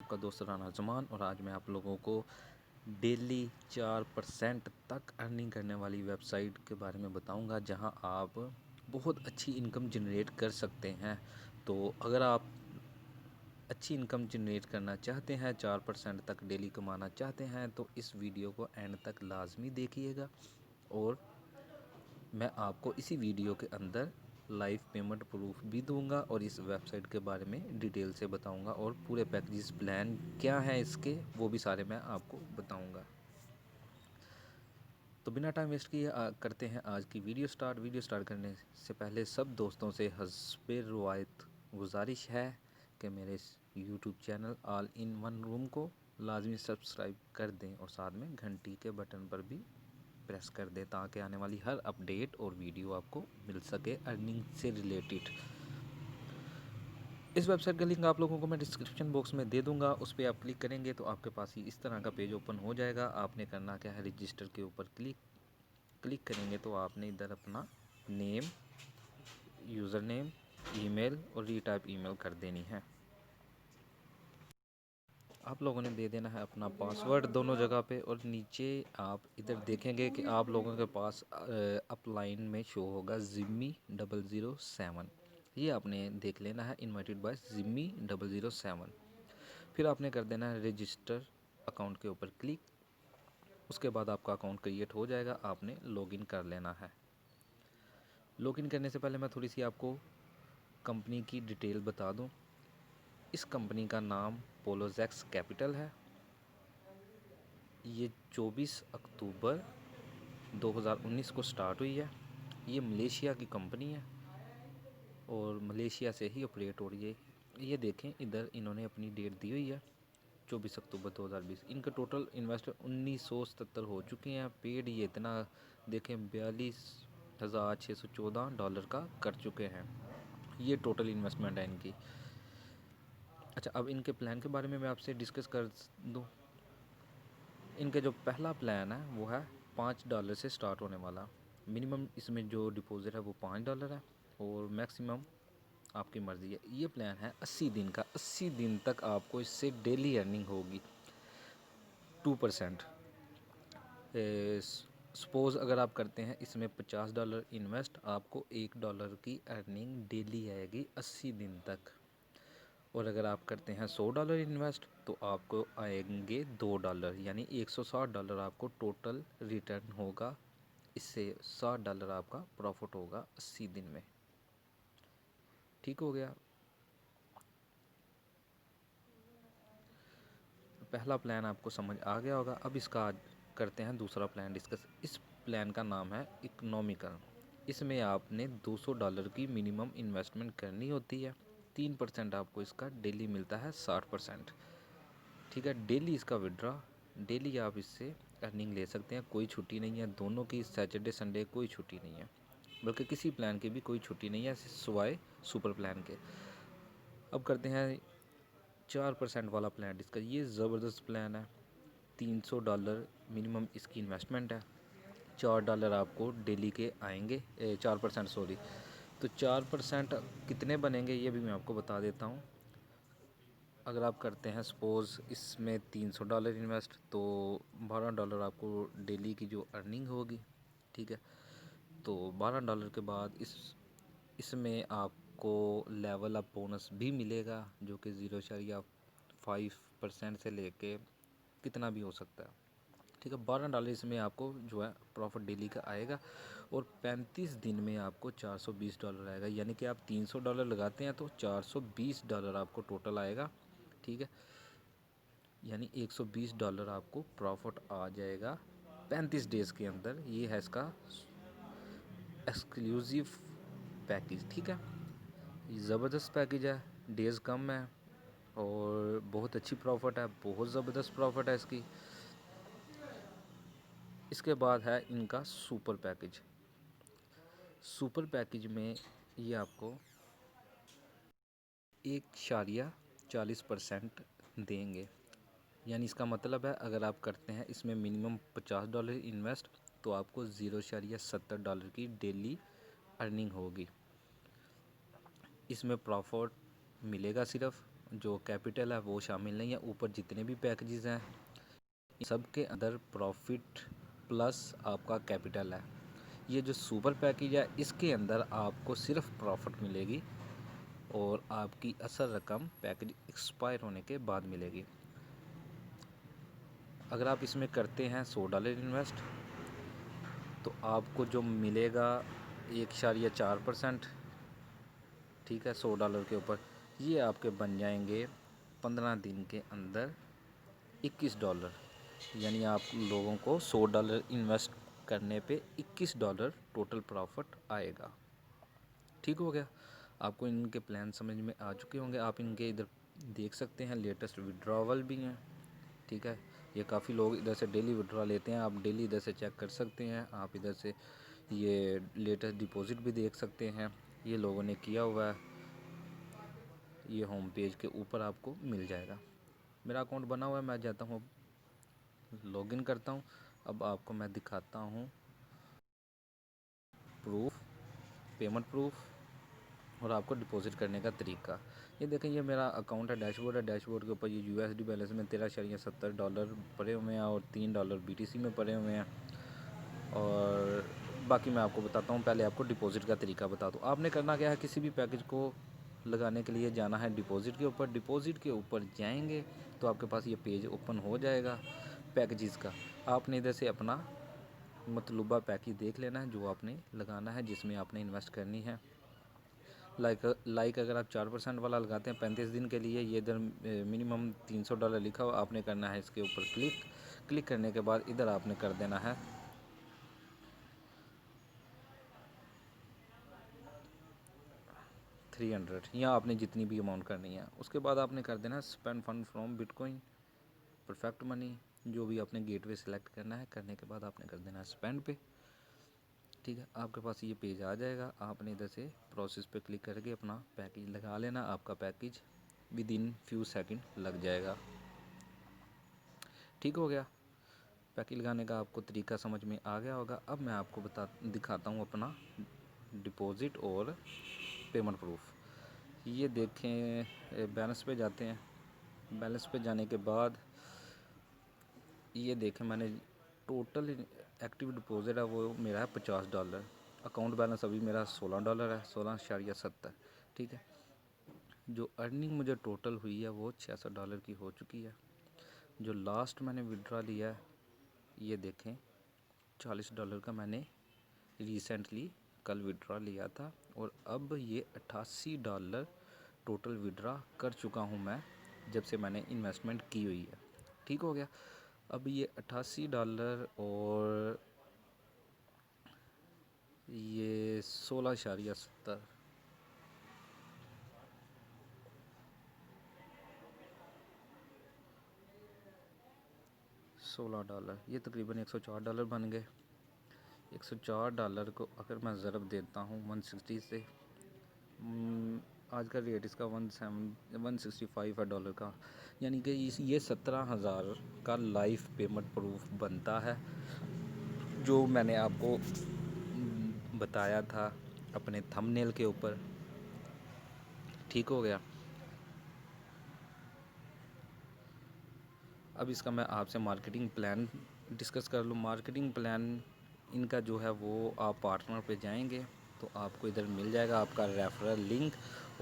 आपका दोस्त राना जमान और आज मैं आप लोगों को डेली 4% तक अर्निंग करने वाली वेबसाइट के बारे में बताऊंगा, जहां आप बहुत अच्छी इनकम जनरेट कर सकते हैं। तो अगर आप अच्छी इनकम जनरेट करना चाहते हैं, 4% तक डेली कमाना चाहते हैं, तो इस वीडियो को एंड तक लाजमी देखिएगा और मैं आपको इसी वीडियो के अंदर लाइव पेमेंट प्रूफ भी दूंगा और इस वेबसाइट के बारे में डिटेल से बताऊंगा और पूरे पैकेजेस प्लान क्या है इसके वो भी सारे मैं आपको बताऊंगा। तो बिना टाइम वेस्ट किए करते हैं आज की वीडियो स्टार्ट करने से पहले सब दोस्तों से हस्बे रवायत गुजारिश है कि मेरे YouTube channel all in one room को लाजमी सब्सक्राइब कर दें और साथ में घंटी के बटन पर भी प्रेस कर दें ताकि आने वाली हर अपडेट और वीडियो आपको मिल सके अर्निंग से रिलेटेड। इस वेबसाइट का लिंक आप लोगों को मैं डिस्क्रिप्शन बॉक्स में दे दूंगा, उस पर आप क्लिक करेंगे तो आपके पास ही इस तरह का पेज ओपन हो जाएगा। आपने करना क्या है, रजिस्टर के ऊपर क्लिक करेंगे तो आपने इधर अपना नेम, यूज़र नेम, ईमेल और रीटाइप ईमेल कर देनी है। आप लोगों ने दे देना है अपना पासवर्ड दोनों जगह पे और नीचे आप इधर देखेंगे कि आप लोगों के पास अपलाइन में शो होगा जिम्मी 007। ये आपने देख लेना है, इनवाइटेड बाय जिम्मी 007। फिर आपने कर देना है रजिस्टर अकाउंट के ऊपर क्लिक। उसके बाद आपका अकाउंट क्रिएट हो जाएगा, आपने लॉगिन कर लेना है। लॉगिन करने से पहले मैं थोड़ी सी आपको कंपनी की डिटेल बता दूं। इस कंपनी का नाम पोलोजैक्स कैपिटल है। ये 24 अक्टूबर 2019 को स्टार्ट हुई है। ये मलेशिया की कंपनी है और मलेशिया से ही ऑपरेट हो रही है। ये देखें, इधर इन्होंने अपनी डेट दी हुई है 24 अक्टूबर 2020। इनका टोटल इन्वेस्टर 1977 हो चुके हैं। पेड ये इतना देखें $42,614 का कर चुके हैं। ये टोटल इन्वेस्टमेंट है इनकी। अच्छा, अब इनके प्लान के बारे में मैं आपसे डिस्कस कर दूं। इनका जो पहला प्लान है वो है $5 से स्टार्ट होने वाला। मिनिमम इसमें जो डिपॉजिट है वो $5 है और मैक्सिमम आपकी मर्ज़ी है। ये प्लान है 80 दिन का। 80 दिन तक आपको इससे डेली अर्निंग होगी 2%। सपोज़ अगर आप करते हैं इसमें $50 इन्वेस्ट, आपको $1 की अर्निंग डेली आएगी 80 दिन तक। और अगर आप करते हैं $100 इन्वेस्ट तो आपको आएंगे $2, यानी $160 आपको टोटल रिटर्न होगा। इससे $60 आपका प्रॉफिट होगा 80 दिन में। ठीक हो गया। पहला प्लान आपको समझ आ गया होगा। अब इसका करते हैं दूसरा प्लान डिस्कस। इस प्लान का नाम है इकोनॉमिकल। इसमें आपने $200 की मिनिमम इन्वेस्टमेंट करनी होती है। 3% आपको इसका डेली मिलता है, 60%। ठीक है, डेली इसका विड्रॉ, डेली आप इससे अर्निंग ले सकते हैं। कोई छुट्टी नहीं है, दोनों की सैटरडे संडे कोई छुट्टी नहीं है, बल्कि किसी प्लान की भी कोई छुट्टी नहीं है सिवाय सुपर प्लान के। अब करते हैं 4% वाला प्लान डिस्कस। ये ज़बरदस्त प्लान है। $300 मिनिमम इसकी इन्वेस्टमेंट है। $4 आपको डेली के आएंगे, 4% सॉरी। तो 4% कितने बनेंगे ये भी मैं आपको बता देता हूँ। अगर आप करते हैं सपोज़ इसमें $300 इन्वेस्ट, तो $12 आपको डेली की जो अर्निंग होगी। ठीक है, तो $12 के बाद इसमें आपको लेवल अप बोनस भी मिलेगा जो कि 0.5% से लेके कितना भी हो सकता है। ठीक है, $12 इसमें आपको जो है प्रॉफिट डेली का आएगा और 35 दिन में आपको $420 आएगा। यानी कि आप $300 लगाते हैं तो $420 आपको टोटल आएगा। ठीक है, यानी $120 आपको प्रॉफिट आ जाएगा 35 डेज़ के अंदर। ये है इसका एक्सक्लूसिव पैकेज। ठीक है, ये ज़बरदस्त पैकेज है, डेज़ कम है और बहुत अच्छी प्रॉफिट है, बहुत ज़बरदस्त प्रॉफिट है इसकी। इसके बाद है इनका सुपर पैकेज। सुपर पैकेज में ये आपको 1.40% देंगे। यानी इसका मतलब है अगर आप करते हैं इसमें मिनिमम $50 इन्वेस्ट तो आपको $0.70 की डेली अर्निंग होगी। इसमें प्रॉफिट मिलेगा सिर्फ जो कैपिटल है वो शामिल नहीं है। ऊपर जितने भी पैकेजेस हैं सबके अंदर प्रॉफिट प्लस आपका कैपिटल है। ये जो सुपर पैकेज है इसके अंदर आपको सिर्फ प्रॉफिट मिलेगी और आपकी असल रकम पैकेज एक्सपायर होने के बाद मिलेगी। अगर आप इसमें करते हैं $100 इन्वेस्ट तो आपको जो मिलेगा 1.4%, ठीक है, $100 के ऊपर। ये आपके बन जाएंगे 15 दिन के अंदर $21, यानी आप लोगों को $100 इन्वेस्ट करने पे $21 टोटल प्रॉफिट आएगा। ठीक हो गया। आपको इनके प्लान समझ में आ चुके होंगे। आप इनके इधर देख सकते हैं लेटेस्ट विड्रॉवल भी हैं, ठीक है। ये काफ़ी लोग इधर से डेली विड्रॉ लेते हैं, आप डेली इधर से चेक कर सकते हैं। आप इधर से ये लेटेस्ट डिपॉजिट भी देख सकते हैं, ये लोगों ने किया हुआ है। ये होम पेज के ऊपर आपको मिल जाएगा। मेरा अकाउंट बना हुआ है, मैं जाता हूँ लॉगिन करता हूँ। अब आपको मैं दिखाता हूँ प्रूफ, पेमेंट प्रूफ और आपको डिपॉजिट करने का तरीका। ये देखें, ये मेरा अकाउंट है, डैशबोर्ड है। डैशबोर्ड के ऊपर ये USD बैलेंस में $13.70 पड़े हुए हैं और $3 BTC में पड़े हुए हैं। और बाकी मैं आपको बताता हूँ। पहले आपको डिपॉजिट का तरीका बता दूँ। आपने करना क्या है, किसी भी पैकेज को लगाने के लिए जाना है डिपॉजिट के ऊपर। डिपॉजिट के ऊपर जाएंगे तो आपके पास ये पेज ओपन हो जाएगा पैकेजेस का। आपने इधर से अपना मतलूबा पैकेज देख लेना है जो आपने लगाना है, जिसमें आपने इन्वेस्ट करनी है। लाइक अगर आप 4% वाला लगाते हैं 35 दिन के लिए, ये इधर मिनिमम $300 लिखा हुआ। आपने करना है इसके ऊपर क्लिक करने के बाद इधर आपने कर देना है 300, या आपने जितनी भी अमाउंट करनी है। उसके बाद आपने कर देना है spend fund from bitcoin, perfect money, जो भी आपने गेटवे सेलेक्ट करना है। करने के बाद आपने कर देना है स्पेंड पे, ठीक है। आपके पास ये पेज आ जाएगा। आपने इधर से प्रोसेस पे क्लिक करके अपना पैकेज लगा लेना। आपका package with in few second लग जाएगा। ठीक हो गया। पैकेज लगाने का आपको तरीका समझ में आ गया होगा। अब मैं आपको दिखाता हूँ अपना डिपॉजिट और पेमेंट प्रूफ। ये देखें, बैलेंस पे जाते हैं। बैलेंस पे जाने के बाद ये देखें, मैंने टोटल एक्टिव डिपॉजिट है वो मेरा है $50। अकाउंट बैलेंस अभी मेरा $16 है, 16.70, ठीक है। जो अर्निंग मुझे टोटल हुई है वो $66 की हो चुकी है। जो लास्ट मैंने विड्रॉ लिया है ये देखें, $40 का मैंने रिसेंटली कल विड्रॉ लिया था और अब ये $88 टोटल विड्रॉ कर चुका हूँ मैं जब से मैंने इन्वेस्टमेंट की हुई है। ठीक हो गया। अब ये $88 और ये 16.70, $16, ये तकरीबन $104 बन गए। $104 को अगर मैं ज़रब देता हूँ 160 से, आज का रेट इसका 165 है डॉलर का, यानी कि ये 17,000 का लाइफ पेमेंट प्रूफ बनता है, जो मैंने आपको बताया था अपने थंबनेल के ऊपर। ठीक हो गया। अब इसका मैं आपसे मार्केटिंग प्लान डिस्कस कर लूँ। मार्केटिंग प्लान इनका जो है वो आप पार्टनर पे जाएंगे तो आपको इधर मिल जाएगा आपका रेफरल लिंक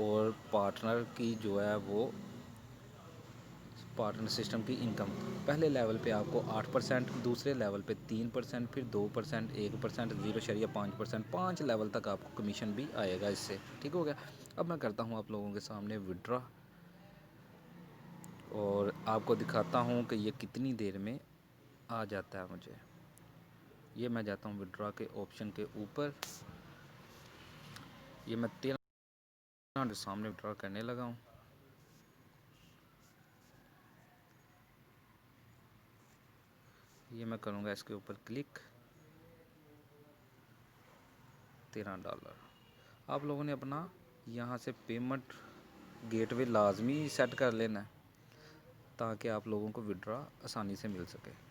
और पार्टनर की जो है वो पार्टनर सिस्टम की इनकम। पहले लेवल पे आपको 8%, दूसरे लेवल पे 3%, फिर 2%, 1%, 0.5%, 5 लेवल तक आपको कमीशन भी आएगा इससे। ठीक हो गया। अब मैं करता हूँ आप लोगों के सामने विड्रॉ और आपको दिखाता हूँ कि ये कितनी देर में आ जाता है मुझे। ये मैं जाता हूँ विड्रॉ के ऑप्शन के ऊपर। ये मैं 13 सामने विड्रॉ करने लगा हूँ। ये मैं करूँगा इसके ऊपर क्लिक। $13। आप लोगों ने अपना यहाँ से पेमेंट गेटवे लाजमी सेट कर लेना है ताकि आप लोगों को विड्रॉ आसानी से मिल सके।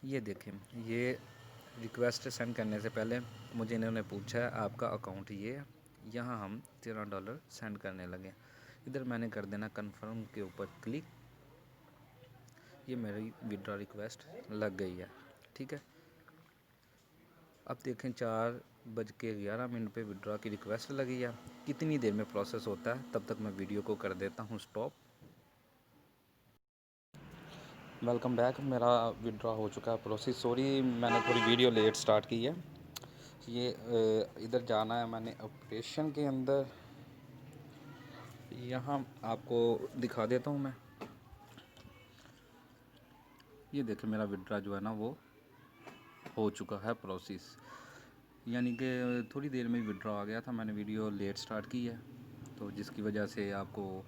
ये देखें, ये रिक्वेस्ट सेंड करने से पहले मुझे इन्होंने पूछा है आपका अकाउंट ये है। यहाँ हम $13 सेंड करने लगे। इधर मैंने कर देना कन्फर्म के ऊपर क्लिक। ये मेरी विड्रॉ रिक्वेस्ट लग गई है। ठीक है, अब देखें 4:11 पे विड्रॉ की रिक्वेस्ट लगी है। कितनी देर में प्रोसेस होता है तब तक मैं वीडियो को कर देता हूँ स्टॉप। Welcome back. मेरा विड्रॉ हो चुका है प्रोसेस। सॉरी मैंने थोड़ी वीडियो लेट स्टार्ट की है। ये इधर जाना है मैंने ऑपरेशन के अंदर। यहाँ आपको दिखा देता हूँ मैं। ये देखें मेरा विड्रॉ जो है ना वो हो चुका है प्रोसेस, यानी कि थोड़ी देर में विड्रॉ आ गया था। मैंने वीडियो लेट स्टार्ट की है तो जिसकी वजह से आपको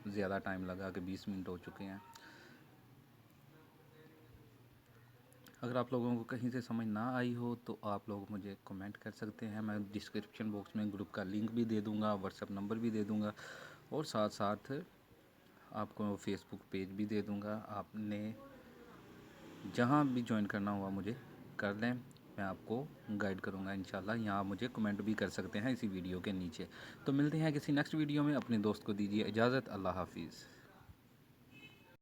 ज़्यादा टाइम लगा कि 20 मिनट हो चुके हैं। अगर आप लोगों को कहीं से समझ ना आई हो तो आप लोग मुझे कमेंट कर सकते हैं। मैं डिस्क्रिप्शन बॉक्स में ग्रुप का लिंक भी दे दूँगा, व्हाट्सएप नंबर भी दे दूँगा और साथ साथ आपको फेसबुक पेज भी दे दूँगा। आपने जहाँ भी ज्वाइन करना हुआ मुझे कर लें, मैं आपको गाइड करूँगा इंशाल्लाह। यहाँ आप मुझे कमेंट भी कर सकते हैं इसी वीडियो के नीचे। तो मिलते हैं किसी नेक्स्ट वीडियो में। अपने दोस्त को दीजिए इजाज़त। अल्लाह हाफिज़।